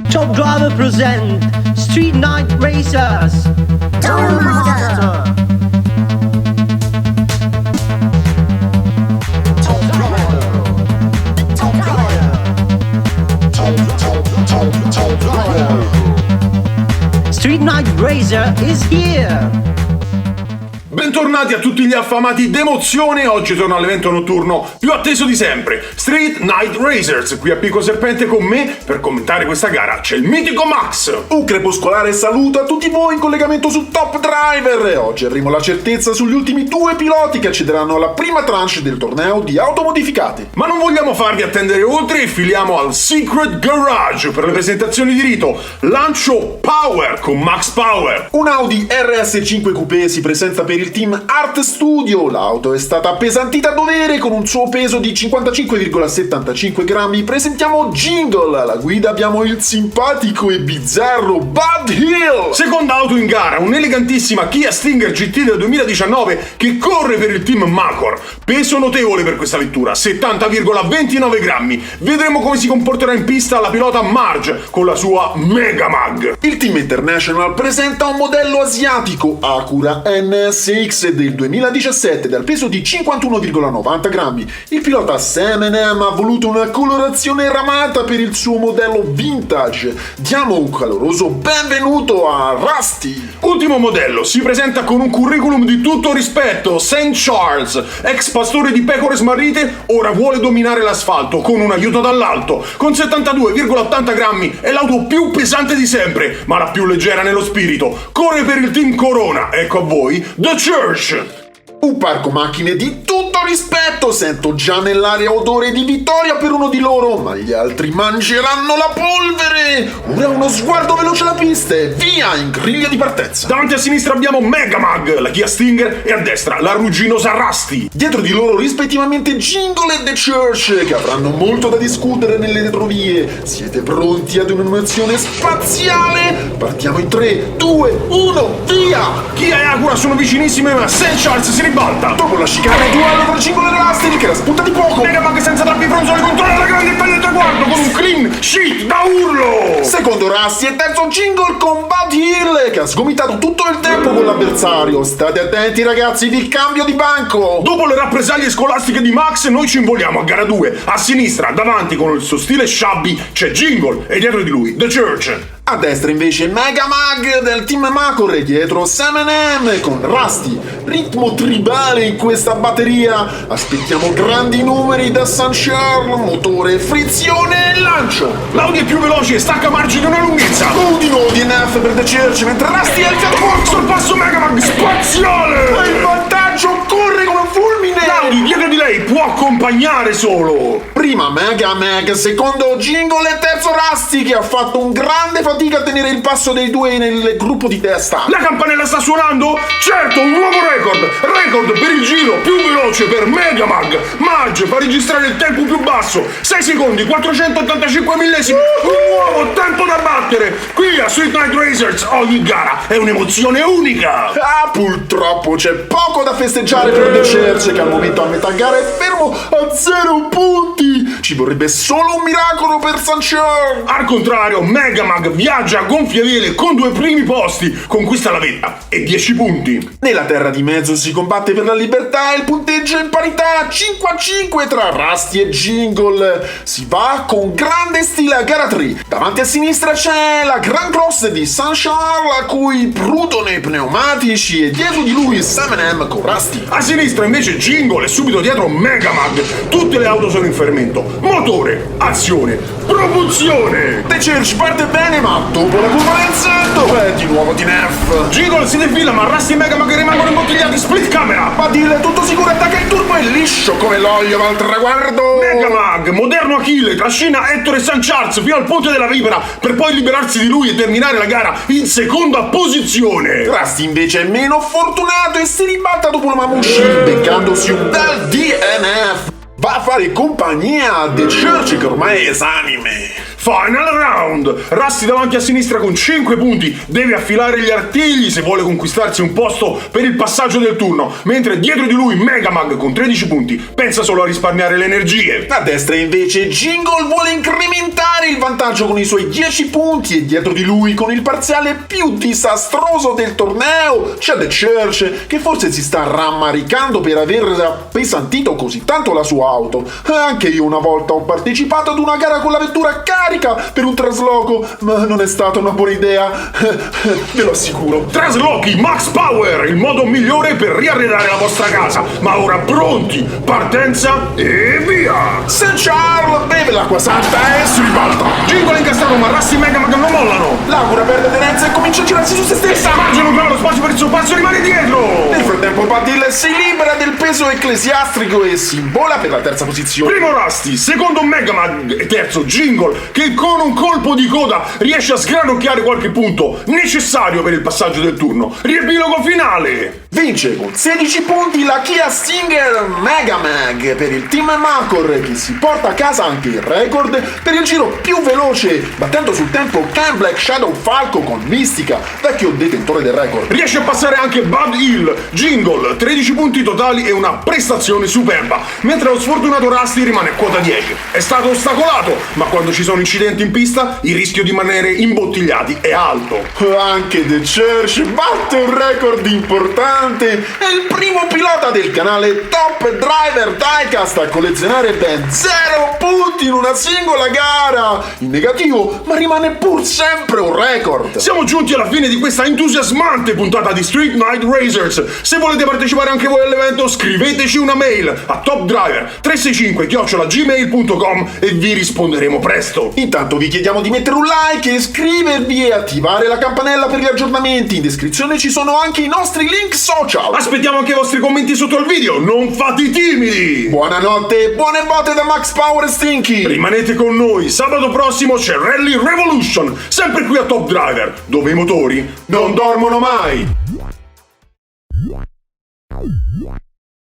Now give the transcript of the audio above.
Top Driver present Street Night Racers. Street Night Racer is here. Bentornati a tutti gli affamati d'emozione. Oggi torna all'evento notturno più atteso di sempre, Street Night Racers. Qui a Pico Serpente con me per commentare questa gara c'è il mitico Max. Un crepuscolare saluto a tutti voi in collegamento su Top Driver. Oggi avremo la certezza sugli ultimi due piloti che accederanno alla prima tranche del torneo di auto modificate. Ma non vogliamo farvi attendere oltre e filiamo al Secret Garage per le presentazioni di rito. Lancio Power con Max Power. Un Audi RS5 Coupé si presenta per il team Art Studio. L'auto è stata appesantita a dovere con un suo peso di 55,75 grammi. Presentiamo Jingle. Alla guida abbiamo il simpatico e bizzarro Bud Hill. Seconda auto in gara, un'elegantissima Kia Stinger GT del 2019 che corre per il team Macor. Peso notevole per questa vettura, 70,29 grammi. Vedremo come si comporterà in pista la pilota Marge con la sua Mega Mag. Il team International presenta un modello asiatico Acura NSX del 2017 dal peso di 51,90 grammi. Il pilota Sam & M ha voluto una colorazione ramata per il suo modello vintage. Diamo un caloroso benvenuto a Rusty. Ultimo modello, si presenta con un curriculum di tutto rispetto. St. Charles, ex pastore di pecore smarrite, ora vuole dominare l'asfalto con un aiuto dall'alto. Con 72,80 grammi è l'auto più pesante di sempre, ma la più leggera nello spirito. Corre per il team Corona. Ecco a voi The Church. Un parco macchine di tutto rispetto, sento già nell'aria odore di vittoria per uno di loro, ma gli altri mangeranno la polvere. Ora uno sguardo veloce alla pista e via in griglia di partenza. Davanti a sinistra abbiamo Mega Mag, la Kia Stinger, e a destra la rugginosa Rusty. Dietro di loro rispettivamente Jingle e The Church, che avranno molto da discutere nelle retrovie. Siete pronti ad un'animazione spaziale? Partiamo in 3, 2, 1, via! Kia e Acura sono vicinissime, ma St. Charles si ribalta. Dopo la chicane duale tra Jingle e Rusty, che la spunta di poco. Mega Mag senza troppi fronzoli controlla la grande taglia del traguardo con un clean sheet da urlo. Secondo Rusty e terzo Jingle con Bud Hill, che ha sgomitato tutto il tempo con l'avversario. State attenti ragazzi, il cambio di banco. Dopo le rappresaglie scolastiche di Max, noi ci involiamo a gara 2. A sinistra, davanti con il suo stile shabby, c'è Jingle e dietro di lui The Church. A destra invece Mega Mag del team Macor e dietro Sam & M con Rusty. Ritmo tribale in questa batteria. Aspettiamo grandi numeri da St. Charles, motore, frizione e lancio. L'Audi è più veloce e stacca margine una lunghezza. Di nuovo DNF per The Church mentre Rusty è al fianco corto. Sorpasso Mega Mag spaziale. E il vantaggio corre come un fulmine. L'Audi dietro di lei può accompagnare solo. Prima Mega Mag, secondo Jingle e terzo Rusty, che ha fatto un grande fatica a tenere il passo dei due nel gruppo di testa. La campanella sta suonando? Certo, un nuovo record per il giro più veloce per Mega Mag. Marge fa registrare il tempo più basso, 6 secondi 485 millesimi. Un nuovo tempo da battere. Qui a Street Night Racers ogni gara è un'emozione unica. Ah, purtroppo c'è poco da festeggiare per The Church, che al momento a metà gara è fermo a 0 punti. Ci vorrebbe solo un miracolo per St. Charles. Al contrario, Mega Mag viaggia a gonfie vele con 2 primi posti, conquista la vetta e 10 punti. Nella terra di mezzo si combatte per la libertà e il punteggio è in parità 5-5 tra Rusty e Jingle. Si va con grande stile a gara 3. Davanti a sinistra c'è la Grand Cross di St. Charles, a cui prudono i pneumatici, e dietro di lui Sam & M con Rusty. A sinistra invece Jingle e subito dietro Mega Mag. Tutte le auto sono in fermento. Motore, azione, propulsione. The Church parte bene, ma dopo la curva del Z è di nuovo DNF. Jingle si defila, ma Rusty e Mega Mag rimangono imbottigliati. Split camera. Badil è tutto sicuro, attacca il turbo e liscio come l'olio va al traguardo. Mega Mag, moderno Achille, trascina Ettore e St. Charles fino al ponte della Vipera per poi liberarsi di lui e terminare la gara in seconda posizione. Rusty invece è meno fortunato e si ribalta dopo la Mamouche, beccandosi un bel DNF. va a fare compagnia a The Church, che ormai è esanime. Final round! Rusty davanti a sinistra con 5 punti, deve affilare gli artigli se vuole conquistarsi un posto per il passaggio del turno, mentre dietro di lui Megamag con 13 punti pensa solo a risparmiare le energie. A destra invece Jingle vuole incrementare il vantaggio con i suoi 10 punti e dietro di lui con il parziale più disastroso del torneo c'è The Church che forse si sta rammaricando per aver appesantito così tanto la sua auto. Anche io una volta ho partecipato ad una gara con la vettura carica per un trasloco, ma non è stata una buona idea, ve lo assicuro. Traslochi Max Power, il modo migliore per riarredare la vostra casa. Ma ora pronti, partenza e via! St. Charles beve l'acqua santa e si ribalta. Jingle è incastrato ma Rusty e Megamag non mollano. L'augura perde aderenza e comincia a girarsi su se stessa. Margine non trova lo spazio per il suo passo e rimane dietro. Nel frattempo Badil si libera del peso ecclesiastico e si imbola per la terza posizione. Primo Rusty, secondo Megamag e terzo Jingle, che con un colpo di coda riesce a sgranocchiare qualche punto necessario per il passaggio del turno. Riepilogo finale. Vince con 16 punti la Kia Stinger Megamag per il team Macor, che si porta a casa anche il record per il giro più veloce, battendo sul tempo Ken Black Shadow Falco con Mistica, vecchio detentore del record. Riesce a passare anche Bud Hill, Jingle, 13 punti totali e una prestazione superba, mentre lo sfortunato Rusty rimane a quota 10. È stato ostacolato, ma quando ci sono incidenti in pista il rischio di rimanere imbottigliati è alto. Anche The Church batte un record importante. È il primo pilota del canale Top Driver Diecast a collezionare ben 0 punti in una singola gara. In negativo, ma rimane pur sempre un record. Siamo giunti alla fine di questa entusiasmante puntata di Street Night Racers. Se volete partecipare anche voi all'evento, scriveteci una mail a topdriver365@gmail.com e vi risponderemo presto. Intanto vi chiediamo di mettere un like, iscrivervi e attivare la campanella per gli aggiornamenti. In descrizione ci sono anche i nostri link social. Aspettiamo anche i vostri commenti sotto il video, non fate i timidi. Buonanotte e buone botte da Max Power e Stinky. Rimanete con noi, sabato prossimo c'è Rally Revolution, sempre qui a Top Driver, dove i motori non dormono mai.